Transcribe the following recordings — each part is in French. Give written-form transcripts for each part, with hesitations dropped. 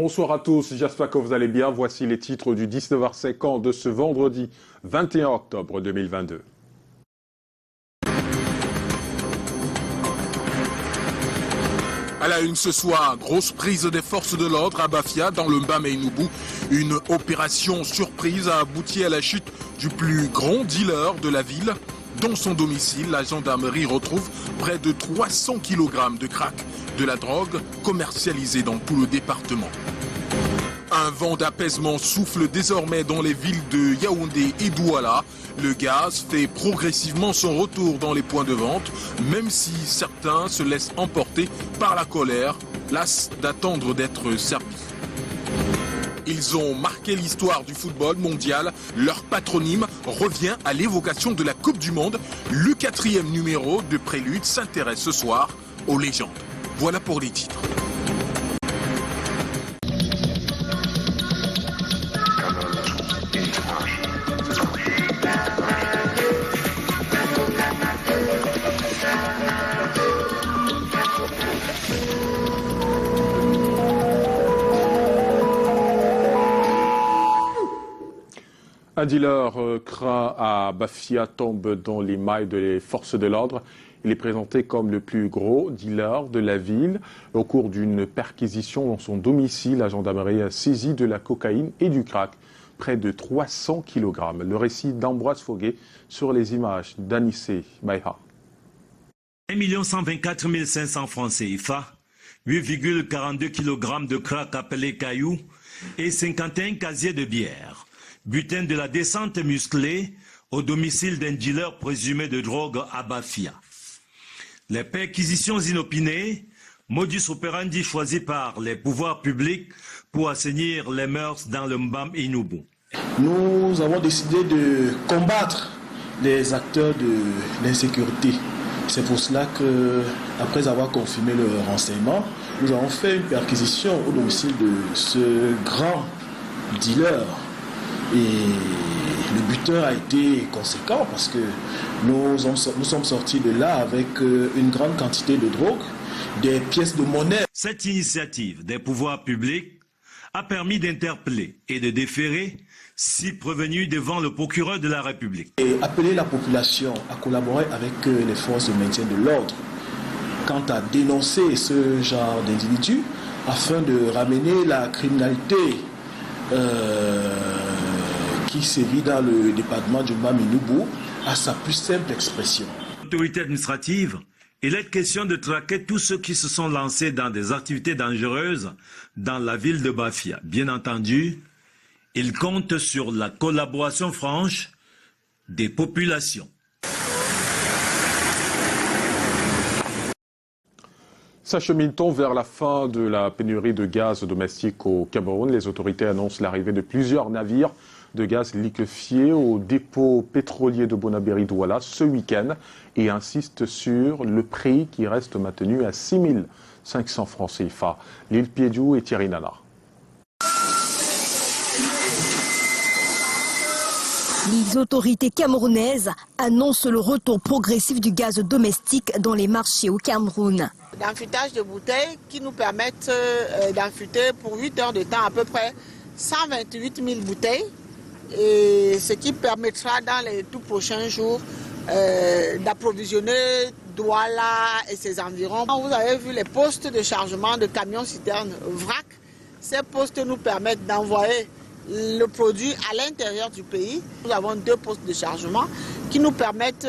Bonsoir à tous, j'espère que vous allez bien. Voici les titres du 19h50 de ce vendredi 21 octobre 2022. À la une ce soir, grosse prise des forces de l'ordre à Bafia dans le Mbamenoubou. Une opération surprise a abouti à la chute du plus grand dealer de la ville. Dans son domicile, la gendarmerie retrouve près de 300 kg de crack, de la drogue commercialisée dans tout le département. Un vent d'apaisement souffle désormais dans les villes de Yaoundé et Douala. Le gaz fait progressivement son retour dans les points de vente, même si certains se laissent emporter par la colère, las d'attendre d'être servis. Ils ont marqué l'histoire du football mondial. Leur patronyme revient à l'évocation de la Coupe du Monde. Le 4e numéro de Prélude s'intéresse ce soir aux légendes. Voilà pour les titres. Un dealer craint à Bafia tombe dans les mailles des forces de l'ordre. Il est présenté comme le plus gros dealer de la ville. Au cours d'une perquisition dans son domicile, la gendarmerie a saisi de la cocaïne et du crack, près de 300 kg. Le récit d'Ambroise Foguet sur les images d'Anissé Maïha. 1 124 500 francs CFA, 8,42 kg de crack appelé caillou et 51 casiers de bière. Butin de la descente musclée au domicile d'un dealer présumé de drogue à Bafia. Les perquisitions inopinées, modus operandi choisi par les pouvoirs publics pour assainir les mœurs dans le Mbamenoubou. Nous avons décidé de combattre les acteurs de l'insécurité. C'est pour cela que, après avoir confirmé le renseignement, nous avons fait une perquisition au domicile de ce grand dealer. Et le butin a été conséquent parce que nous sommes sortis de là avec une grande quantité de drogue, des pièces de monnaie. Cette initiative des pouvoirs publics a permis d'interpeller et de déférer 6 prévenus devant le procureur de la République. Et appeler la population à collaborer avec les forces de maintien de l'ordre quant à dénoncer ce genre d'individus afin de ramener la criminalité qui sévit dans le département du Mbamenoubou à sa plus simple expression. Autorité administrative, il est question de traquer tous ceux qui se sont lancés dans des activités dangereuses dans la ville de Bafia. Bien entendu, il compte sur la collaboration franche des populations. S'achemine-t-on vers la fin de la pénurie de gaz domestique au Cameroun? Les autorités annoncent l'arrivée de plusieurs navires de gaz liquéfié au dépôt pétrolier de Bonabéry-Douala ce week-end et insistent sur le prix qui reste maintenu à 6 500 francs CFA. Lille Piediou et Thierry Nana. Les autorités camerounaises annoncent le retour progressif du gaz domestique dans les marchés au Cameroun. D'affûtage de bouteilles qui nous permettent d'affûter pour 8 heures de temps à peu près 128 000 bouteilles. Et ce qui permettra dans les tout prochains jours d'approvisionner Douala et ses environs. Vous avez vu les postes de chargement de camions-citernes VRAC. Ces postes nous permettent d'envoyer le produit à l'intérieur du pays. Nous avons 2 postes de chargement qui nous permettent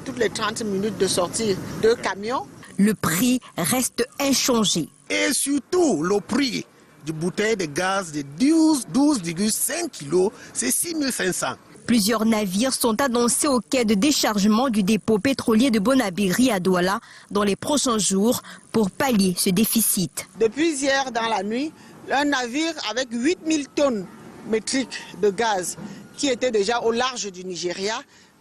toutes les 30 minutes de sortir 2 camions. Le prix reste inchangé. Et surtout, le prix de bouteille de gaz de 12,5 kg, c'est 6 500. Plusieurs navires sont annoncés au quai de déchargement du dépôt pétrolier de Bonabéry à Douala dans les prochains jours pour pallier ce déficit. Depuis hier dans la nuit, un navire avec 8000 tonnes métriques de gaz qui était déjà au large du Nigeria.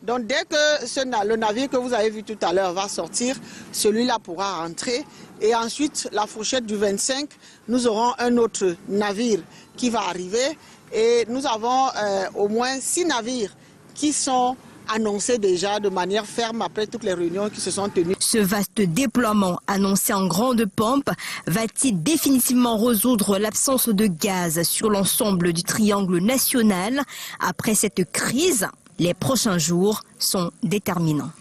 Donc dès que le navire que vous avez vu tout à l'heure va sortir, celui-là pourra rentrer. Et ensuite, la fourchette du 25, nous aurons un autre navire qui va arriver. Et nous avons au moins 6 navires qui sont annoncé déjà de manière ferme après toutes les réunions qui se sont tenues. Ce vaste déploiement annoncé en grande pompe va-t-il définitivement résoudre l'absence de gaz sur l'ensemble du triangle national? Après cette crise, les prochains jours sont déterminants.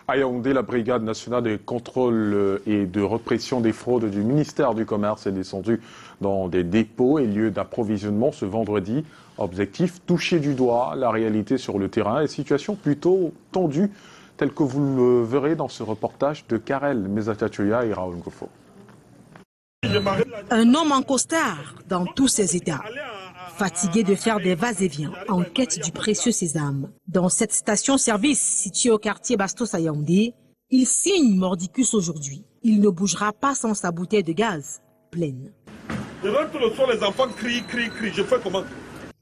À Yaoundé, la brigade nationale de contrôle et de répression des fraudes du ministère du Commerce est descendue dans des dépôts et lieux d'approvisionnement ce vendredi. Objectif, toucher du doigt la réalité sur le terrain et situation plutôt tendue, telle que vous le verrez dans ce reportage de Karel Mezatachouya et Raoul Ngofo. Un homme en costard dans tous ses états. Fatigué de faire des va-et-vient en quête du précieux sésame. Dans cette station-service située au quartier Bastos à Yaoundé, il signe mordicus aujourd'hui. Il ne bougera pas sans sa bouteille de gaz pleine. Je rentre le soir, les enfants crient, je fais comment?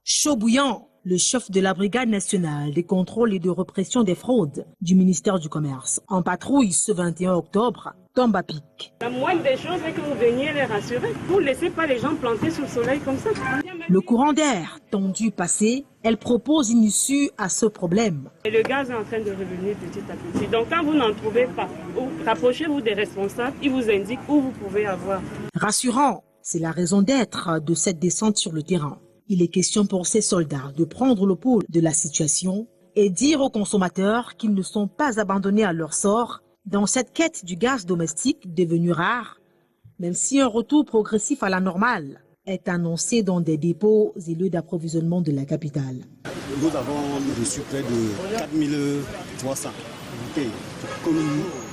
Chaud bouillant, le chef de la brigade nationale des contrôles et de répression des fraudes du ministère du Commerce, en patrouille ce 21 octobre, tombe à pic. La moindre des choses est que vous veniez les rassurer. Vous ne laissez pas les gens plantés sous le soleil comme ça. Le courant d'air tendu passé, elle propose une issue à ce problème. Et le gaz est en train de revenir petit à petit. Donc quand vous n'en trouvez pas, rapprochez-vous des responsables, ils vous indiquent où vous pouvez avoir. Rassurant, c'est la raison d'être de cette descente sur le terrain. Il est question pour ces soldats de prendre le pôle de la situation et dire aux consommateurs qu'ils ne sont pas abandonnés à leur sort dans cette quête du gaz domestique devenu rare, même si un retour progressif à la normale est annoncé dans des dépôts et lieux d'approvisionnement de la capitale. Nous avons reçu près de 4300 bouteilles que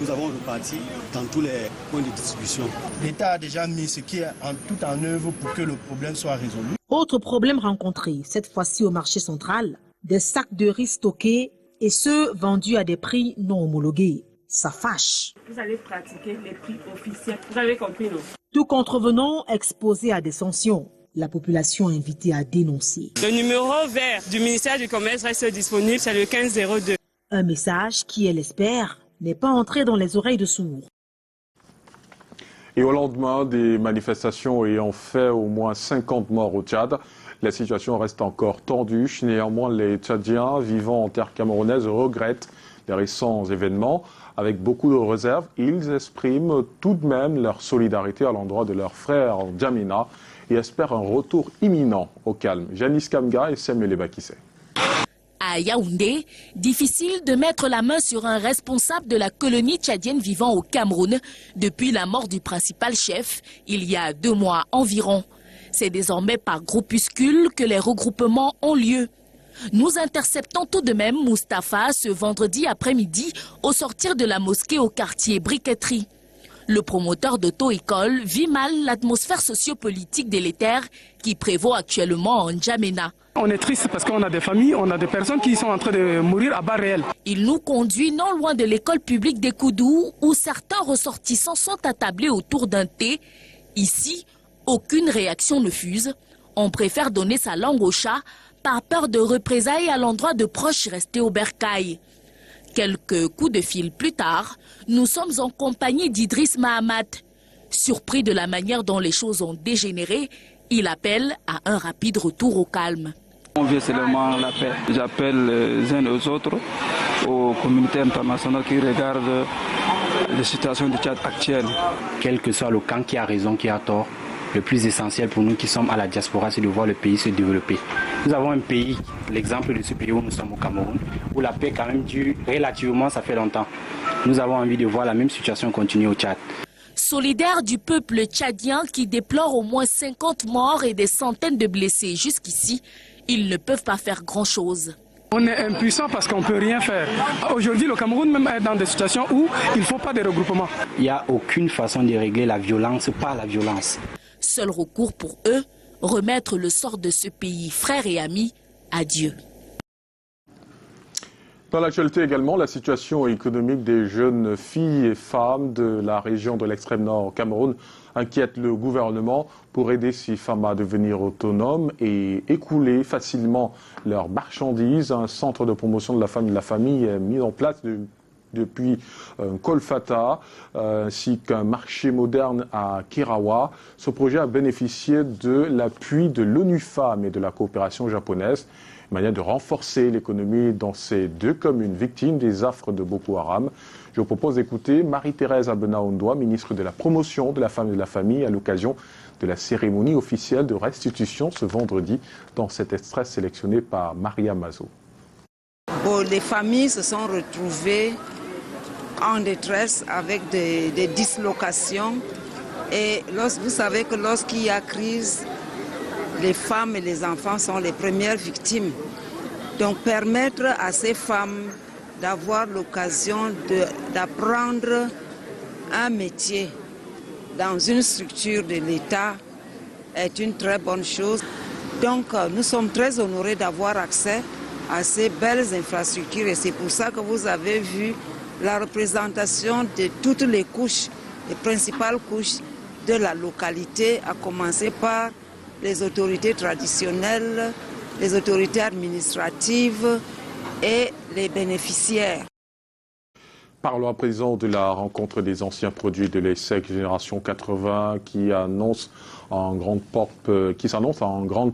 nous avons reparti dans tous les points de distribution. L'État a déjà mis ce qui est tout en œuvre pour que le problème soit résolu. Autre problème rencontré, cette fois-ci au marché central, des sacs de riz stockés et ceux vendus à des prix non homologués. Ça fâche. Vous allez pratiquer les prix officiels. Vous avez compris, non? Tout contrevenant exposé à des sanctions. La population invitée à dénoncer. Le numéro vert du ministère du Commerce reste disponible, c'est le 1502. Un message qui, elle espère, n'est pas entré dans les oreilles de sourds. Et au lendemain des manifestations ayant fait au moins 50 morts au Tchad, la situation reste encore tendue. Néanmoins, les Tchadiens vivant en terre camerounaise regrettent les récents événements. Avec beaucoup de réserves, ils expriment tout de même leur solidarité à l'endroit de leurs frères en Djamena et espèrent un retour imminent au calme. Janice Kamga et Samuel Ebakissé. À Yaoundé, difficile de mettre la main sur un responsable de la colonie tchadienne vivant au Cameroun depuis la mort du principal chef, il y a 2 mois environ. C'est désormais par groupuscule que les regroupements ont lieu. Nous interceptons tout de même Mustapha ce vendredi après-midi au sortir de la mosquée au quartier Briqueterie. Le promoteur d'auto-école vit mal l'atmosphère sociopolitique délétère qui prévaut actuellement en Djamena. On est triste parce qu'on a des familles, on a des personnes qui sont en train de mourir à bas réel. Il nous conduit non loin de l'école publique des Koudou où certains ressortissants sont attablés autour d'un thé. Ici, aucune réaction ne fuse. On préfère donner sa langue au chat par peur de représailles à l'endroit de proches restés au bercail. Quelques coups de fil plus tard, nous sommes en compagnie d'Idriss Mahamat. Surpris de la manière dont les choses ont dégénéré, il appelle à un rapide retour au calme. On veut seulement la paix. J'appelle les uns aux autres, aux communautés internationales qui regardent la situation du Tchad actuelle. Quel que soit le camp qui a raison, qui a tort, le plus essentiel pour nous qui sommes à la diaspora, c'est de voir le pays se développer. Nous avons un pays, l'exemple de ce pays où nous sommes au Cameroun, où la paix quand même dure relativement, ça fait longtemps. Nous avons envie de voir la même situation continuer au Tchad. Solidaire du peuple tchadien qui déplore au moins 50 morts et des centaines de blessés jusqu'ici, ils ne peuvent pas faire grand-chose. On est impuissant parce qu'on ne peut rien faire. Aujourd'hui, le Cameroun même est dans des situations où il ne faut pas de regroupement. Il n'y a aucune façon de régler la violence par la violence. Seul recours pour eux, remettre le sort de ce pays, frères et amis, à Dieu. Dans l'actualité également, la situation économique des jeunes filles et femmes de la région de l'extrême nord au Cameroun inquiète le gouvernement pour aider ces femmes à devenir autonomes et écouler facilement leurs marchandises. Un centre de promotion de la femme et de la famille est mis en place depuis Kolfata, ainsi qu'un marché moderne à Kirawa. Ce projet a bénéficié de l'appui de l'ONU Femmes et de la coopération japonaise. une manière de renforcer l'économie dans ces deux communes victimes des affres de Boko Haram. Je vous propose d'écouter Marie-Thérèse Abena-Ondoa, ministre de la Promotion de la Femme et de la Famille, à l'occasion de la cérémonie officielle de restitution ce vendredi, dans cet extrait sélectionné par Maria Mazo. Les familles se sont retrouvées en détresse avec des dislocations. Et vous savez que lorsqu'il y a crise, les femmes et les enfants sont les premières victimes. Donc permettre à ces femmes d'avoir l'occasion d'apprendre un métier dans une structure de l'État est une très bonne chose. Donc nous sommes très honorés d'avoir accès à ces belles infrastructures et c'est pour ça que vous avez vu la représentation de toutes les couches, les principales couches de la localité, à commencer par les autorités traditionnelles, les autorités administratives et les bénéficiaires. Parlons à présent de la rencontre des anciens produits de l'ESSEC Génération 80 qui s'annonce en grande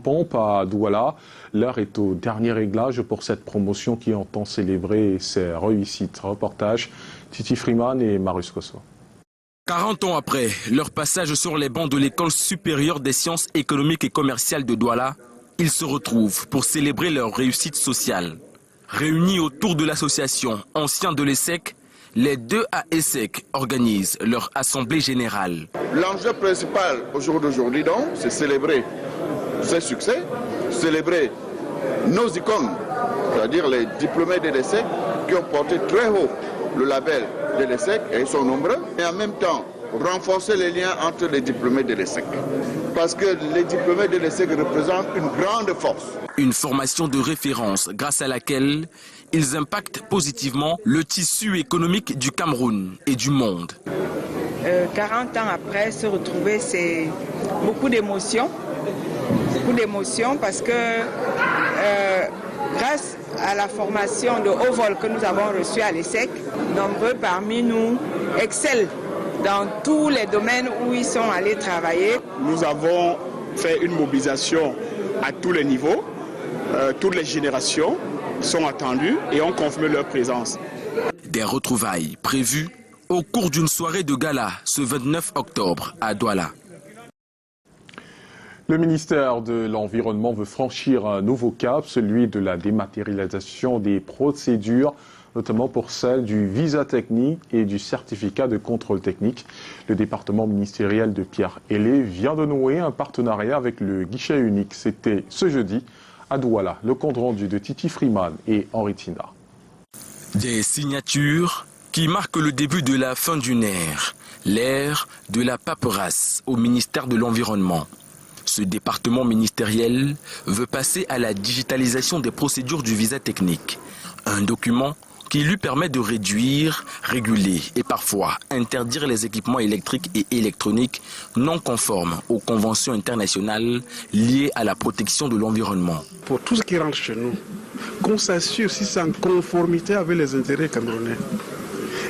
pompe à Douala. L'heure est au dernier réglage pour cette promotion qui entend célébrer ses réussites. Reportage Titi Freeman et Marius Kosso. 40 ans après leur passage sur les bancs de l'École supérieure des sciences économiques et commerciales de Douala, ils se retrouvent pour célébrer leur réussite sociale. Réunis autour de l'association Anciens de l'ESSEC, les deux AESSEC organisent leur assemblée générale. L'enjeu principal au jour d'aujourd'hui, donc, c'est célébrer ces succès, célébrer nos icônes, c'est-à-dire les diplômés de l'ESSEC qui ont porté très haut le label de l'ESSEC, et ils sont nombreux, et en même temps renforcer les liens entre les diplômés de l'ESSEC. Parce que les diplômés de l'ESSEC représentent une grande force. Une formation de référence grâce à laquelle ils impactent positivement le tissu économique du Cameroun et du monde. 40 ans après, se retrouver, c'est beaucoup d'émotions. Parce que grâce à la formation de haut vol que nous avons reçue à l'ESSEC, nombreux parmi nous excellent dans tous les domaines où ils sont allés travailler. Nous avons fait une mobilisation à tous les niveaux. Toutes les générations sont attendues et ont confirmé leur présence. Des retrouvailles prévues au cours d'une soirée de gala ce 29 octobre à Douala. Le ministère de l'Environnement veut franchir un nouveau cap, celui de la dématérialisation des procédures, notamment pour celle du visa technique et du certificat de contrôle technique. Le département ministériel de Pierre Hélé vient de nouer un partenariat avec le guichet unique. C'était ce jeudi à Douala. Le compte rendu de Titi Freeman et Henri Tina. Des signatures qui marquent le début de la fin d'une ère, l'ère de la paperasse au ministère de l'Environnement. Ce département ministériel veut passer à la digitalisation des procédures du visa technique. Un document qui lui permet de réduire, réguler et parfois interdire les équipements électriques et électroniques non conformes aux conventions internationales liées à la protection de l'environnement. Pour tout ce qui rentre chez nous, qu'on s'assure si c'est en conformité avec les intérêts camerounais.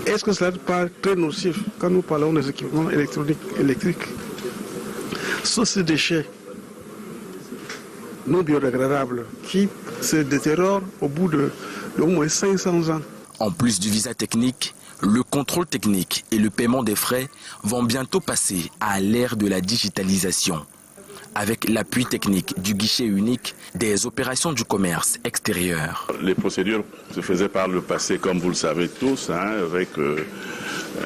Est-ce que cela n'est pas très nocif quand nous parlons des équipements électriques? Sur ces déchets non biodégradables qui se détériorent au bout d'au moins 500 ans. En plus du visa technique, le contrôle technique et le paiement des frais vont bientôt passer à l'ère de la digitalisation. Avec l'appui technique du guichet unique des opérations du commerce extérieur. Les procédures se faisaient par le passé, comme vous le savez tous, avec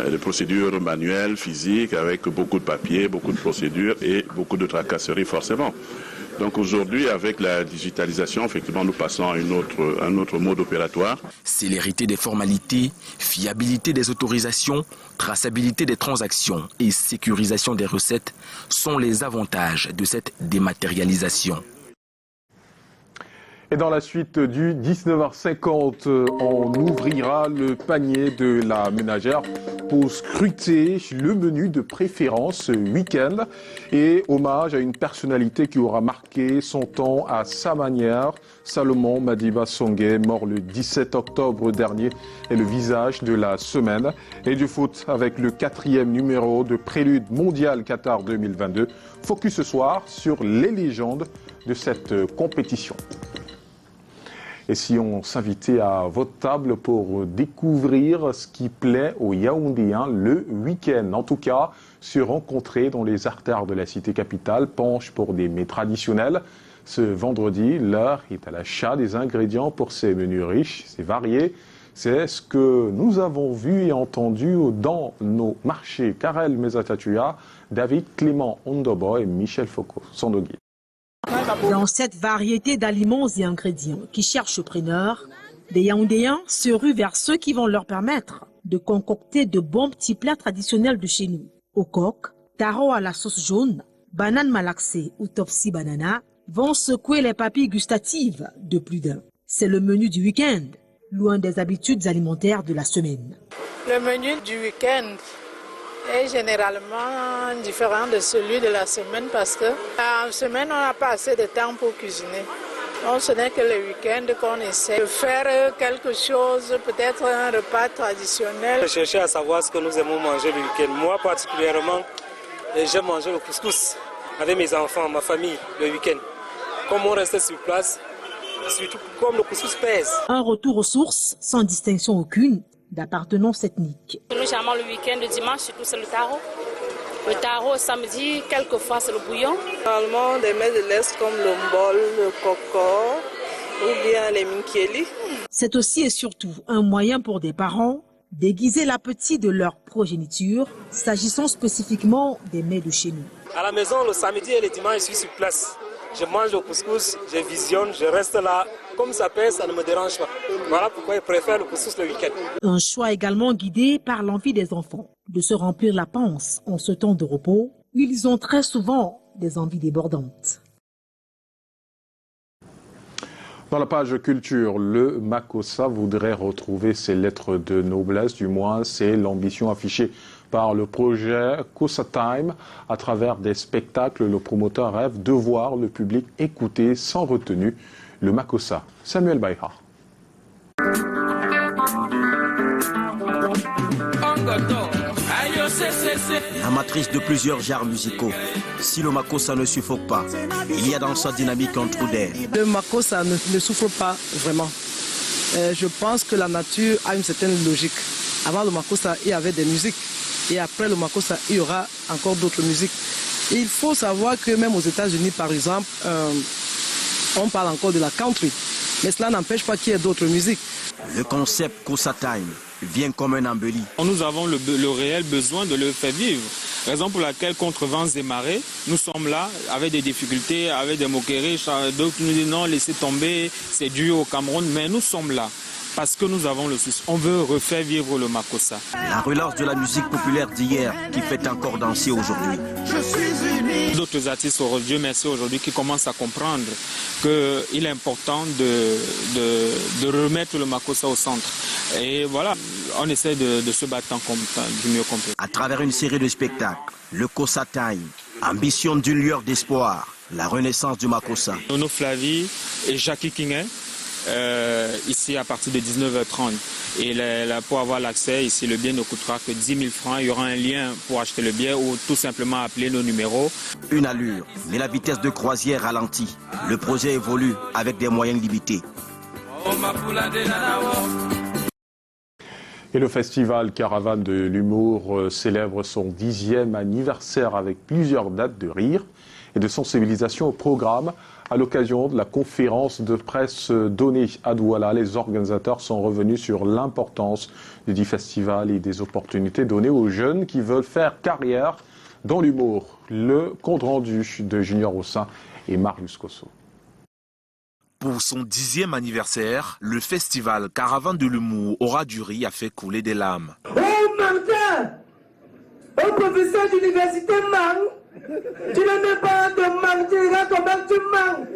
des procédures manuelles, physiques, avec beaucoup de papiers, beaucoup de procédures et beaucoup de tracasseries forcément. Donc aujourd'hui, avec la digitalisation, effectivement, nous passons à un autre mode opératoire. Célérité des formalités, fiabilité des autorisations, traçabilité des transactions et sécurisation des recettes sont les avantages de cette dématérialisation. Et dans la suite du 19h50, on ouvrira le panier de la ménagère pour scruter le menu de préférence ce week-end. Et hommage à une personnalité qui aura marqué son temps à sa manière. Salomon Madiba Songhé, mort le 17 octobre dernier, est le visage de la semaine. Et du foot avec le 4e numéro de Prélude mondial Qatar 2022. Focus ce soir sur les légendes de cette compétition. Et si on s'invitait à votre table pour découvrir ce qui plaît aux Yaoundéens le week-end. En tout cas, se rencontrer dans les artères de la cité capitale penche pour des mets traditionnels. Ce vendredi, l'heure est à l'achat des ingrédients pour ces menus riches, ces variés. C'est ce que nous avons vu et entendu dans nos marchés. Karel Mesatatua, David Clément Ondobo et Michel Foucault sont nos guides. Dans cette variété d'aliments et ingrédients qui cherchent preneurs, des Yaoundéens se ruent vers ceux qui vont leur permettre de concocter de bons petits plats traditionnels de chez nous. Au coq, taro à la sauce jaune, banane malaxée ou topsi banana vont secouer les papilles gustatives de plus d'un. C'est le menu du week-end, loin des habitudes alimentaires de la semaine. Le menu du week-end est généralement différent de celui de la semaine parce qu'en semaine, on n'a pas assez de temps pour cuisiner. Donc ce n'est que le week-end qu'on essaie de faire quelque chose, peut-être un repas traditionnel. Je cherchais à savoir ce que nous aimons manger le week-end. Moi particulièrement, j'aime manger le couscous avec mes enfants, ma famille, le week-end. Comme on restait sur place, surtout comme le couscous pèse. Un retour aux sources sans distinction aucune d'appartenance ethnique. Nous généralement le week-end, le dimanche, surtout c'est le taro. Le taro, samedi, quelquefois c'est le bouillon. Normalement, des mets de l'Est comme le mbol, le coco ou bien les minkieli. C'est aussi et surtout un moyen pour des parents d'aiguiser l'appétit de leur progéniture, s'agissant spécifiquement des mets de chez nous. À la maison, le samedi et le dimanche, je suis sur place. Je mange le couscous, je visionne, je reste là. Comme ça pèse, ça ne me dérange pas. Voilà pourquoi je préfère le couscous le week-end. Un choix également guidé par l'envie des enfants de se remplir la panse en ce temps de repos. Ils ont très souvent des envies débordantes. Dans la page culture, le Makossa voudrait retrouver ses lettres de noblesse, du moins c'est l'ambition affichée par le projet Kossa Time. À travers des spectacles, le promoteur rêve de voir le public écouter sans retenue le Makossa. Samuel Baïha. Amatrice de plusieurs genres musicaux, si le Makossa ne suffoque pas, il y a dans sa dynamique un trou d'air. Le Makossa ne souffre pas vraiment. Je pense que la nature a une certaine logique. Avant le Makossa, il y avait des musiques. Et après le Makossa, il y aura encore d'autres musiques. Et il faut savoir que même aux États-Unis, par exemple, on parle encore de la country. Mais cela n'empêche pas qu'il y ait d'autres musiques. Le concept Kossa Time vient comme un embelli. Nous avons le réel besoin de le faire vivre. Raison pour laquelle, contre vents et marées, nous sommes là avec des difficultés, avec des moqueries. D'autres nous disent non, laissez tomber, c'est dur au Cameroun. Mais nous sommes là parce que nous avons le souci. On veut refaire vivre le Makossa. La relance de la musique populaire d'hier qui fait encore danser aujourd'hui. D'autres artistes, Dieu merci aujourd'hui, qui commencent à comprendre qu'il est important de remettre le Makossa au centre. Et voilà, on essaie de se battre du mieux qu'on peut. À travers une série de spectacles, le Kossa Time ambitionne d'une lueur d'espoir la renaissance du Makossa. Nono Flavie et Jackie Kinguet, ici à partir de 19h30. Et pour avoir l'accès, ici le billet ne coûtera que 10 000 francs. Il y aura un lien pour acheter le billet ou tout simplement appeler nos numéros. Une allure, mais la vitesse de croisière ralentit. Le projet évolue avec des moyens limités. Et le festival Caravane de l'humour célèbre son 10e anniversaire avec plusieurs dates de rire et de sensibilisation au programme. À l'occasion de la conférence de presse donnée à Douala, les organisateurs sont revenus sur l'importance du festival et des opportunités données aux jeunes qui veulent faire carrière dans l'humour. Le compte rendu de Junior Ossin et Marius Kosso. Pour son 10e anniversaire, le festival Caravane de l'humour aura du riz a fait couler des larmes. Oh Martin, oh professeur d'université Mang, tu n'as même pas de mangue, tu regardes comment tu manges.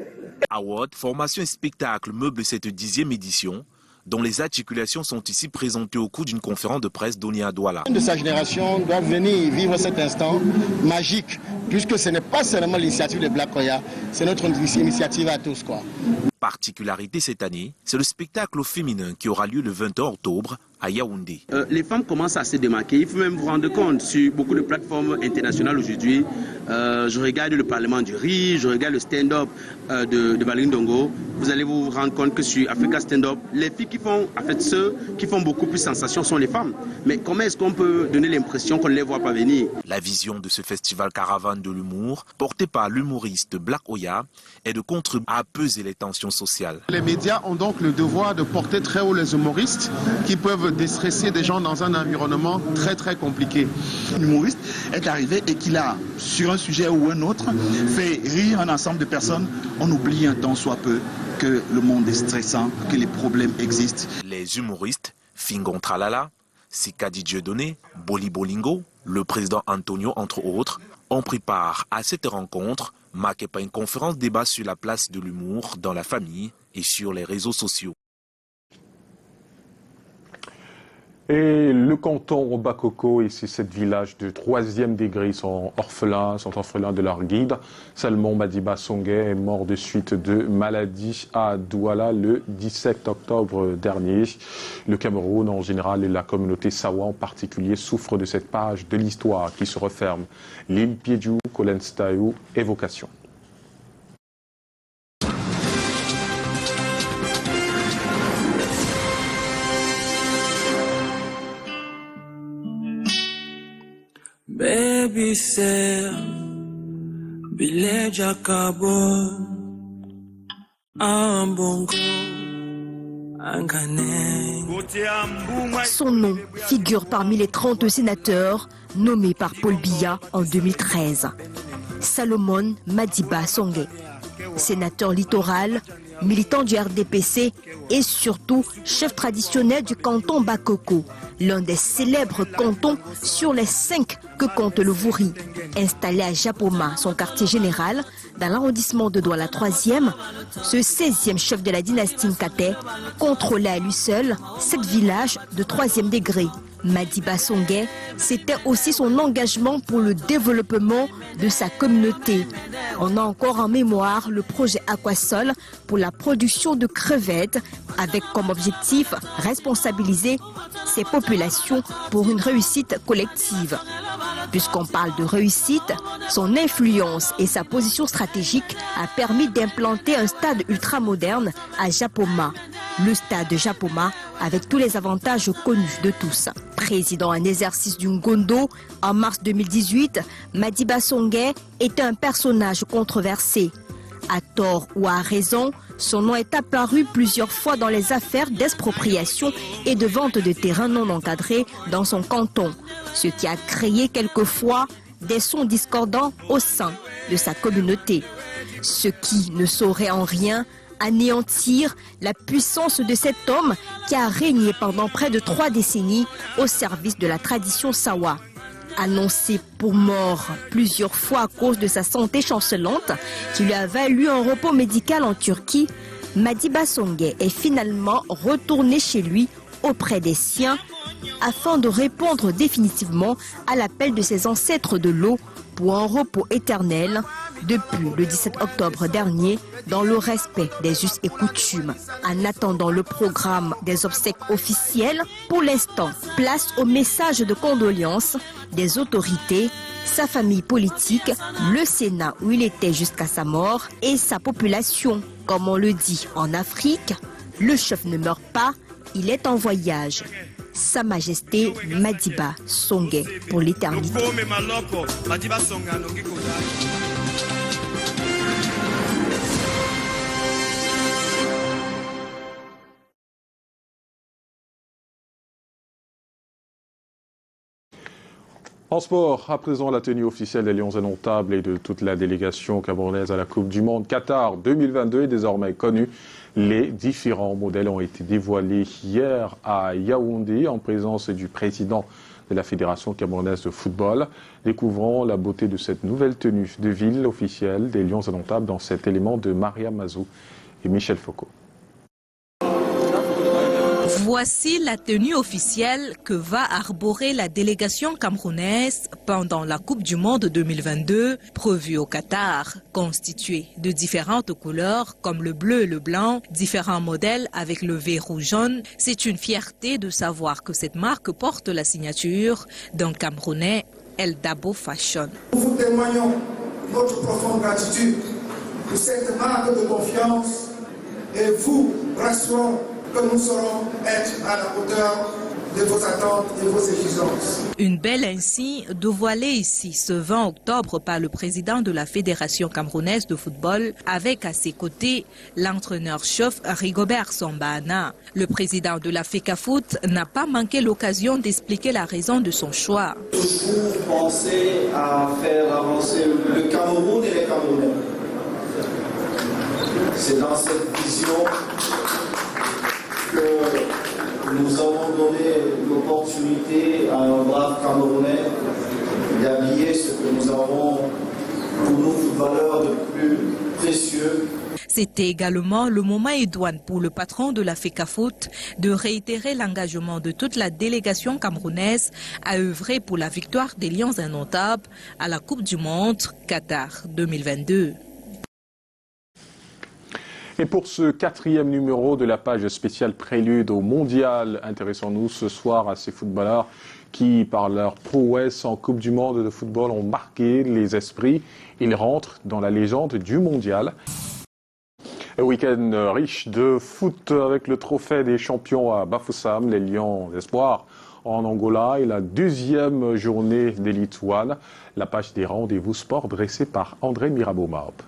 Award, formation et spectacle meublent cette 10e édition, dont les articulations sont ici présentées au cours d'une conférence de presse donnée à Douala. De sa génération doit venir vivre cet instant magique, puisque ce n'est pas seulement l'initiative de Black Koya, c'est notre initiative à tous, quoi. Particularité cette année, c'est le spectacle féminin qui aura lieu le 21 octobre à Yaoundé. Les femmes commencent à se démarquer. Il faut même vous rendre compte, sur beaucoup de plateformes internationales aujourd'hui, je regarde le Parlement du Riz, je regarde le stand-up de Valérie Ndongo. Vous allez vous rendre compte que sur Africa Stand-up, les filles qui font, en fait, ceux qui font beaucoup plus sensation sont les femmes. Mais comment est-ce qu'on peut donner l'impression qu'on ne les voit pas venir? La vision de ce festival caravane de l'humour, porté par l'humoriste Black Oya, est de contribuer à apaiser les tensions sociales. Les médias ont donc le devoir de porter très haut les humoristes qui peuvent déstresser des gens dans un environnement très très compliqué. L'humoriste est arrivé et qu'il a, sur un sujet ou un autre, fait rire un ensemble de personnes. On oublie un tant soit peu que le monde est stressant, que les problèmes existent. Les humoristes, Fingon Tralala, Sikadi Dieudonné, Boli Bolingo, le président Antonio, entre autres, ont pris part à cette rencontre, marquée par une conférence débat sur la place de l'humour dans la famille et sur les réseaux sociaux. Et le canton Bakoko et ses 7 villages de 3e degré sont orphelins de leur guide. Salmon Madiba Songhé est mort de suite de maladie à Douala le 17 octobre dernier. Le Cameroun en général et la communauté Sawa en particulier souffrent de cette page de l'histoire qui se referme. L'île Piedjou, Kolenstayou, évocation. Baby say Bile Jakabo Ambongo Angane. Son nom figure parmi les 30 sénateurs nommés par Paul Biya en 2013. Salomon Madiba Songhé, sénateur littoral, militant du RDPC et surtout chef traditionnel du canton Bakoko, l'un des célèbres cantons sur les 5 que compte le Vouri. Installé à Japoma, son quartier général, dans l'arrondissement de Douala 3e, ce 16e chef de la dynastie Nkate contrôlait à lui seul 7 villages de 3e degré. Madiba Songhé, c'était aussi son engagement pour le développement de sa communauté. On a encore en mémoire le projet Aquasol pour la production de crevettes avec comme objectif responsabiliser ces populations pour une réussite collective. Puisqu'on parle de réussite, son influence et sa position stratégique a permis d'implanter un stade ultramoderne à Japoma. Le stade de Japoma avec tous les avantages connus de tous. Président en exercice du Ngondo, en mars 2018, Madiba Songhé était un personnage controversé. À tort ou à raison, son nom est apparu plusieurs fois dans les affaires d'expropriation et de vente de terrains non encadrés dans son canton, ce qui a créé quelquefois des sons discordants au sein de sa communauté. Ce qui ne saurait en rien anéantir la puissance de cet homme qui a régné pendant près de 3 décennies au service de la tradition Sawa. Annoncé pour mort plusieurs fois à cause de sa santé chancelante qui lui a valu un repos médical en Turquie, Madiba Songhé est finalement retourné chez lui auprès des siens afin de répondre définitivement à l'appel de ses ancêtres de l'eau pour un repos éternel depuis le 17 octobre dernier dans le respect des us et coutumes. En attendant le programme des obsèques officielles, pour l'instant, place au message de condoléances des autorités, sa famille politique, le Sénat où il était jusqu'à sa mort et sa population. Comme on le dit en Afrique, le chef ne meurt pas, il est en voyage. Sa Majesté Madiba Songhé pour l'éternité. En sport, à présent, la tenue officielle des Lions indomptables et de toute la délégation camerounaise à la Coupe du Monde Qatar 2022 est désormais connue. Les différents modèles ont été dévoilés hier à Yaoundé en présence du président de la Fédération camerounaise de football. Découvrons la beauté de cette nouvelle tenue de ville officielle des Lions indomptables dans cet élément de Maria Mazou et Michel Foucault. Voici la tenue officielle que va arborer la délégation camerounaise pendant la Coupe du Monde 2022 prévue au Qatar. Constituée de différentes couleurs comme le bleu et le blanc, différents modèles avec le verrou jaune, c'est une fierté de savoir que cette marque porte la signature d'un Camerounais, El Dabo Fashion. Nous vous témoignons notre profonde gratitude pour cette marque de confiance et vous rassurons que nous saurons être à la hauteur de vos attentes et vos exigences. Une belle insigne dévoilée ici ce 20 octobre par le président de la Fédération camerounaise de football avec à ses côtés l'entraîneur-chef Rigobert Sambana. Le président de la FECAFOOT n'a pas manqué l'occasion d'expliquer la raison de son choix. Toujours penser à faire avancer le Cameroun et les Camerounais. C'est dans cette vision que nous avons donné l'opportunité à un brave Camerounais d'habiller ce que nous avons pour nous valeur de plus précieux. C'était également le moment idoine pour le patron de la FECAFOOT de réitérer l'engagement de toute la délégation camerounaise à œuvrer pour la victoire des Lions indomptables à la Coupe du Monde Qatar 2022. Et pour ce 4e numéro de la page spéciale Prélude au Mondial, intéressons-nous ce soir à ces footballeurs qui, par leur prouesse en Coupe du Monde de football, ont marqué les esprits. Ils rentrent dans la légende du Mondial. Un week-end riche de foot avec le trophée des champions à Bafoussam, les Lions d'Espoir en Angola et la 2e journée d'Elite One. La page des rendez-vous sport dressée par André Mirabeau-Marbe.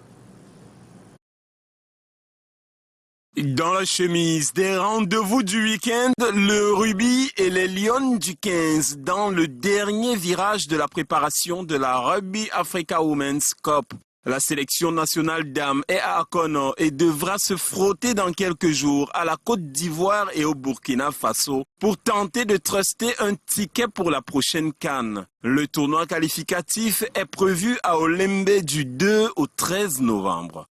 Dans la chemise des rendez-vous du week-end, le rugby et les Lions du 15 dans le dernier virage de la préparation de la Rugby Africa Women's Cup. La sélection nationale dames est à Akono et devra se frotter dans quelques jours à la Côte d'Ivoire et au Burkina Faso pour tenter de truster un ticket pour la prochaine CAN. Le tournoi qualificatif est prévu à Olembe du 2 au 13 novembre.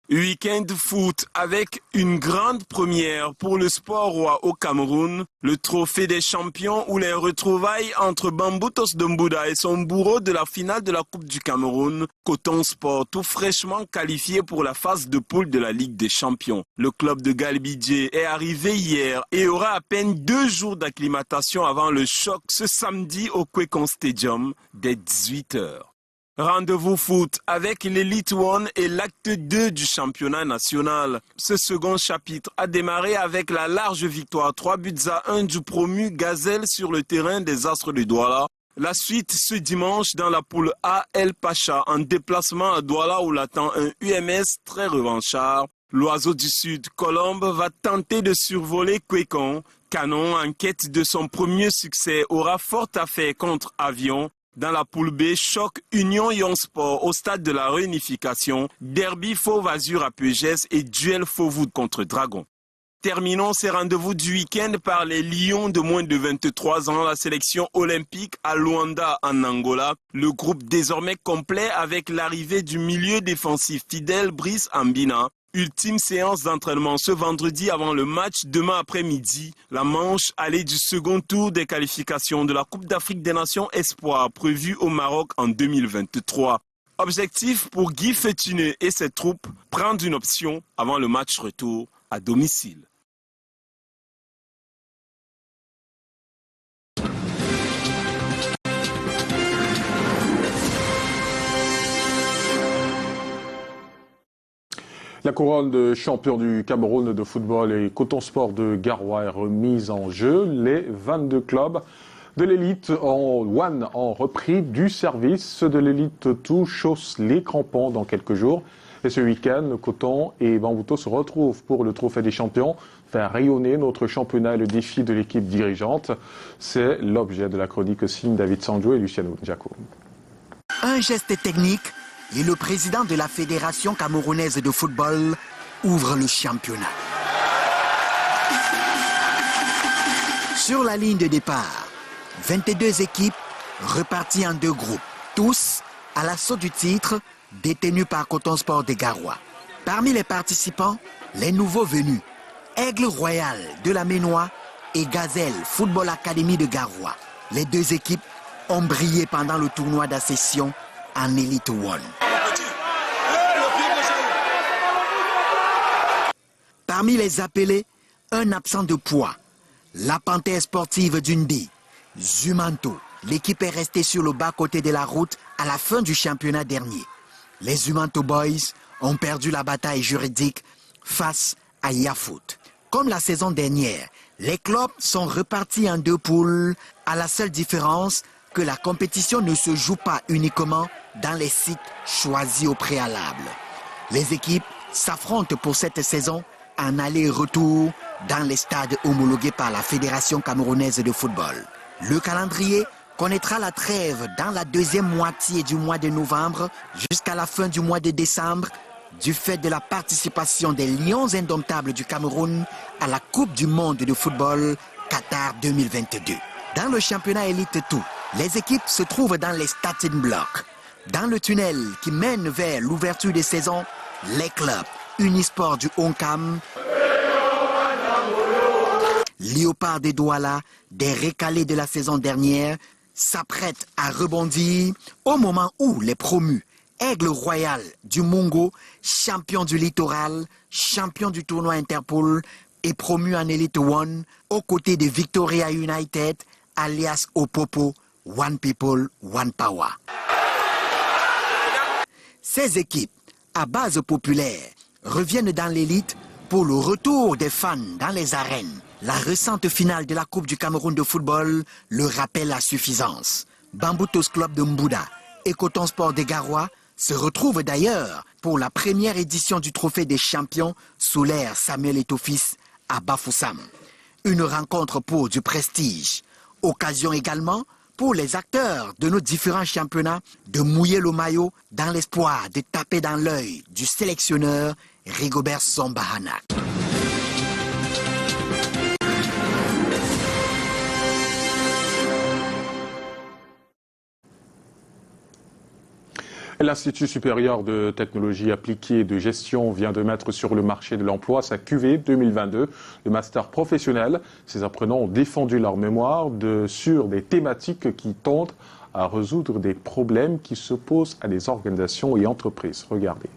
Week-end foot avec une grande première pour le sport roi au Cameroun, le trophée des champions ou les retrouvailles entre Bamboutos Dombuda et son bourreau de la finale de la Coupe du Cameroun, Coton Sport tout fraîchement qualifié pour la phase de poule de la Ligue des champions. Le club de Galbidje est arrivé hier et aura à peine 2 jours d'acclimatation avant le choc ce samedi au Kwekon Stadium dès 18h. Rendez-vous foot avec l'Elite One et l'acte 2 du championnat national. Ce second chapitre a démarré avec la large victoire 3-1 du promu Gazelle sur le terrain des Astres de Douala. La suite ce dimanche dans la poule A El Pacha en déplacement à Douala où l'attend un UMS très revanchard. L'oiseau du Sud, Colombe, va tenter de survoler Kwekon. Canon, en quête de son premier succès, aura fort à faire contre Avion. Dans la poule B, choc Union Young Sport au stade de la réunification, derby Fauve Azur à Peugeès et duel Fauvoud contre Dragon. Terminons ces rendez-vous du week-end par les Lions de moins de 23 ans, la sélection olympique à Luanda en Angola. Le groupe désormais complet avec l'arrivée du milieu défensif fidèle Brice Ambina. Ultime séance d'entraînement ce vendredi avant le match demain après-midi. La manche allée du second tour des qualifications de la Coupe d'Afrique des Nations Espoir prévue au Maroc en 2023. Objectif pour Guy Fétuné et ses troupes, prendre une option avant le match retour à domicile. La couronne de champion du Cameroun de football et Coton Sport de Garoua est remise en jeu. Les 22 clubs de l'élite en One ont repris du service. Ceux de l'élite tout chaussent les crampons dans quelques jours. Et ce week-end, Coton et Bambouto se retrouvent pour le trophée des champions, faire rayonner notre championnat et le défi de l'équipe dirigeante. C'est l'objet de la chronique signe David Sanjo et Luciano Giacomo. Un geste technique et le président de la Fédération camerounaise de football ouvre le championnat. Sur la ligne de départ, 22 équipes reparties en 2 groupes, tous à l'assaut du titre détenu par Coton Sport de Garoua. Parmi les participants, les nouveaux venus, Aigle Royal de la Ménois et Gazelle Football Academy de Garoua. Les deux équipes ont brillé pendant le tournoi d'accession en Elite One. Parmi les appelés, un absent de poids, la panthère sportive d'Undi, Zumanto. L'équipe est restée sur le bas-côté de la route à la fin du championnat dernier. Les Zumanto Boys ont perdu la bataille juridique face à Yafoot. Comme la saison dernière, les clubs sont repartis en deux poules, à la seule différence que la compétition ne se joue pas uniquement dans les sites choisis au préalable. Les équipes s'affrontent pour cette saison en aller-retour dans les stades homologués par la Fédération camerounaise de football. Le calendrier connaîtra la trêve dans la deuxième moitié du mois de novembre jusqu'à la fin du mois de décembre du fait de la participation des Lions indomptables du Cameroun à la Coupe du monde de football Qatar 2022. Dans le championnat élite tout, les équipes se trouvent dans les starting blocks. Dans le tunnel qui mène vers l'ouverture des saisons, les clubs Unisport du Onkam, Léopard de Douala, des récalés de la saison dernière, s'apprêtent à rebondir au moment où les promus Aigle Royal du Mungo, champion du littoral, champion du tournoi Interpol et promu en Elite One, aux côtés de Victoria United, alias Opopo, One People, One Power. Ces équipes, à base populaire, reviennent dans l'élite pour le retour des fans dans les arènes. La récente finale de la Coupe du Cameroun de football le rappelle à suffisance. Bamboutos Club de Mbouda et Coton Sport de Garoua se retrouvent d'ailleurs pour la première édition du Trophée des champions sous l'ère Samuel Eto'o-Fils à Bafoussam. Une rencontre pour du prestige. Occasion également pour les acteurs de nos différents championnats de mouiller le maillot dans l'espoir de taper dans l'œil du sélectionneur Rigobert Samba-Hanak. L'Institut supérieur de technologie appliquée et de gestion vient de mettre sur le marché de l'emploi sa QV 2022, le master professionnel. Ces apprenants ont défendu leur mémoire sur des thématiques qui tendent à résoudre des problèmes qui se posent à des organisations et entreprises. Regardez.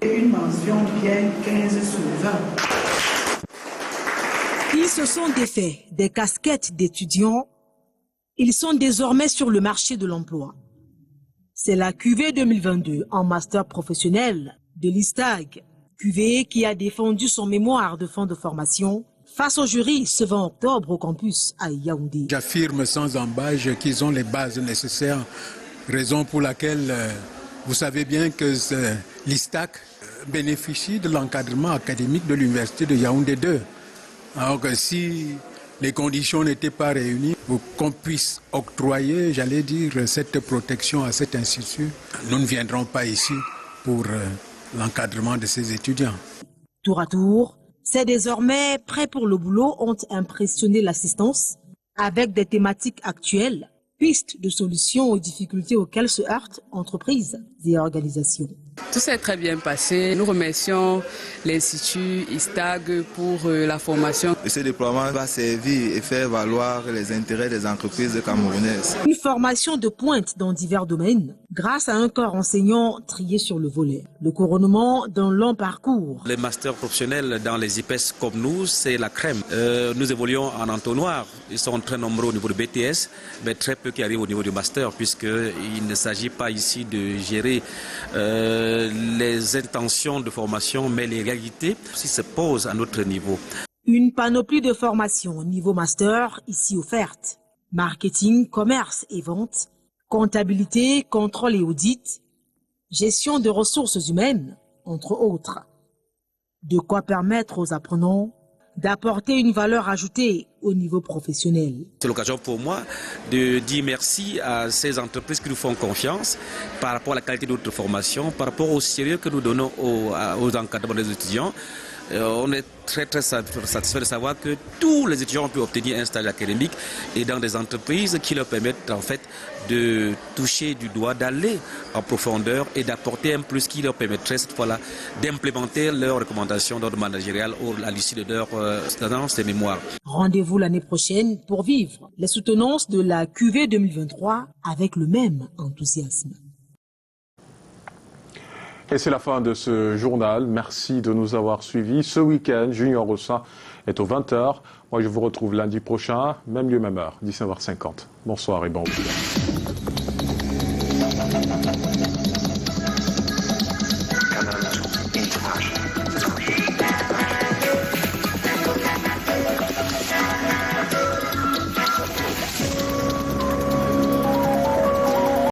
Une mention bien 15 sur 20. Ils se sont défaits des casquettes d'étudiants. Ils sont désormais sur le marché de l'emploi. C'est la QV 2022 en master professionnel de l'ISTAG. QV qui a défendu son mémoire de fin de formation face au jury ce 20 octobre au campus à Yaoundé. J'affirme sans embâche qu'ils ont les bases nécessaires, raison pour laquelle vous savez bien que l'ISTAG bénéficie de l'encadrement académique de l'université de Yaoundé 2. Alors que si les conditions n'étaient pas réunies pour qu'on puisse octroyer, j'allais dire, cette protection à cet institut, nous ne viendrons pas ici pour l'encadrement de ces étudiants. Tour à tour, ces désormais prêts pour le boulot ont impressionné l'assistance avec des thématiques actuelles, pistes de solutions aux difficultés auxquelles se heurtent entreprises et organisations. Tout s'est très bien passé. Nous remercions l'Institut ISTAG pour la formation. Ce déploiement va servir et faire valoir les intérêts des entreprises camerounaises. Une formation de pointe dans divers domaines grâce à un corps enseignant trié sur le volet. Le couronnement d'un long parcours. Les masters professionnels dans les IPES comme nous, c'est la crème. Nous évoluons en entonnoir. Ils sont très nombreux au niveau du BTS, mais très peu qui arrivent au niveau du master, puisqu'il ne s'agit pas ici de gérer les intentions de formation, mais les réalités aussi se posent à notre niveau. Une panoplie de formations au niveau master ici offerte. Marketing, commerce et vente, comptabilité, contrôle et audit, gestion de ressources humaines, entre autres. De quoi permettre aux apprenants d'apporter une valeur ajoutée au niveau professionnel. C'est l'occasion pour moi de dire merci à ces entreprises qui nous font confiance par rapport à la qualité de notre formation, par rapport au sérieux que nous donnons aux encadrements des étudiants. On est très satisfait de savoir que tous les étudiants ont pu obtenir un stage académique et dans des entreprises qui leur permettent en fait de toucher du doigt, d'aller en profondeur et d'apporter un plus qui leur permettrait cette fois-là d'implémenter leurs recommandations d'ordre managérial à l'issue de leur stage et mémoire. Rendez-vous l'année prochaine pour vivre les soutenances de la QV 2023 avec le même enthousiasme. Et c'est la fin de ce journal. Merci de nous avoir suivis. Ce week-end, Junior Rossa est aux 20h. Moi, je vous retrouve lundi prochain, même lieu, même heure, 19h50. Bonsoir et bon week-end.